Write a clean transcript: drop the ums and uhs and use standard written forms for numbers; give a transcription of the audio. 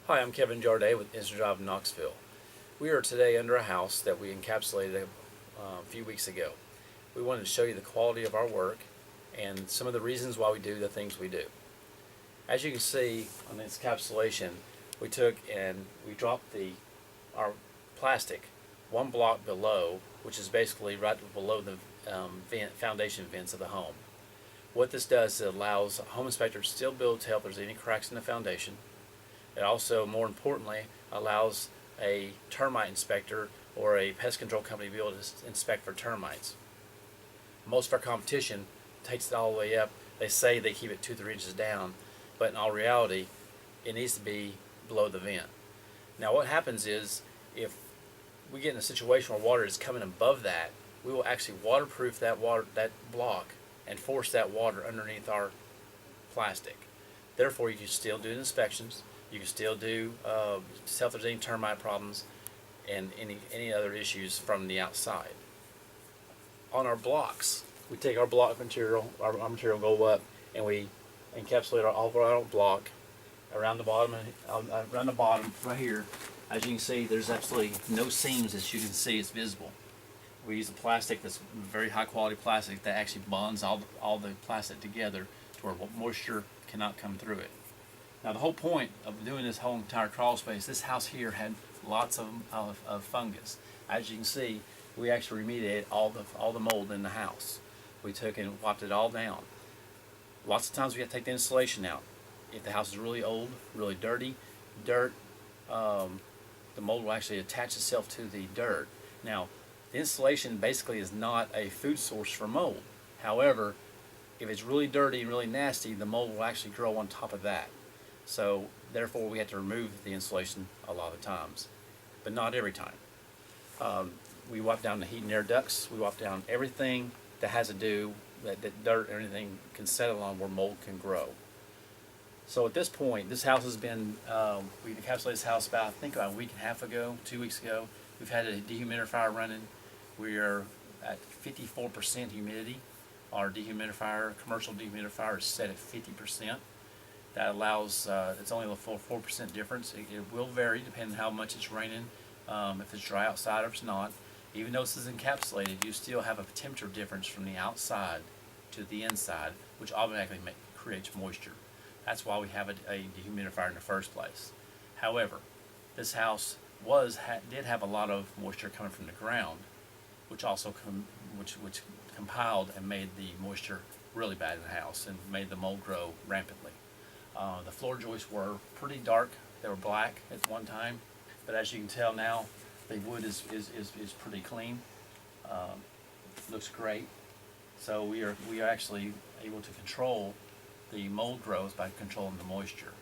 Hi, I'm Kevin Jardet with Instant Drive in Knoxville. We are today under a house that we encapsulated a few weeks ago. We wanted to show you the quality of our work and some of the reasons why we do the things we do. As you can see on this encapsulation, we took and we dropped our plastic one block below, which is basically right below the foundation vents of the home. What this does is it allows a home inspector to still be able to tell if there's any cracks in the foundation. It also, more importantly, allows a termite inspector or a pest control company to be able to inspect for termites. Most of our competition takes it all the way up. They say they keep it 2-3 inches down, but in all reality, it needs to be below the vent. Now what happens is, if we get in a situation where water is coming above that, we will actually waterproof that block and force that water underneath our plastic. Therefore, you can still do inspections. You can still do tell if there's any termite problems and any other issues from the outside. On our blocks, we take our block material, our material go up, and we encapsulate all of our block around the bottom right here. As you can see, there's absolutely no seams. As you can see, it's visible. We use a plastic that's very high quality plastic that actually bonds all the plastic together to where moisture cannot come through it. Now the whole point of doing this whole entire crawl space, this house here had lots of fungus. As you can see, we actually remediated all the mold in the house. We took and wiped it all down. Lots of times we have to take the insulation out. If the house is really old, really dirty, the mold will actually attach itself to the dirt. Now, the insulation basically is not a food source for mold. However, if it's really dirty and really nasty, the mold will actually grow on top of that. So therefore we have to remove the insulation a lot of times, but not every time. We wipe down the heat and air ducts. We wipe down everything that has to do that dirt or anything can settle on where mold can grow. So at this point, this house has been, we encapsulated this house about a week and a half ago, 2 weeks ago. We've had a dehumidifier running. We are at 54% humidity. Our dehumidifier, commercial dehumidifier, is set at 50%. That allows, it's only a full 4% difference. It will vary depending on how much it's raining, if it's dry outside or if it's not. Even though this is encapsulated, you still have a temperature difference from the outside to the inside, which automatically creates moisture. That's why we have a dehumidifier in the first place. However, this house did have a lot of moisture coming from the ground, which also which compiled and made the moisture really bad in the house and made the mold grow rampantly. The floor joists were pretty dark. They were black at one time, but as you can tell now, the wood is pretty clean. Looks great. So we are actually able to control the mold growth by controlling the moisture.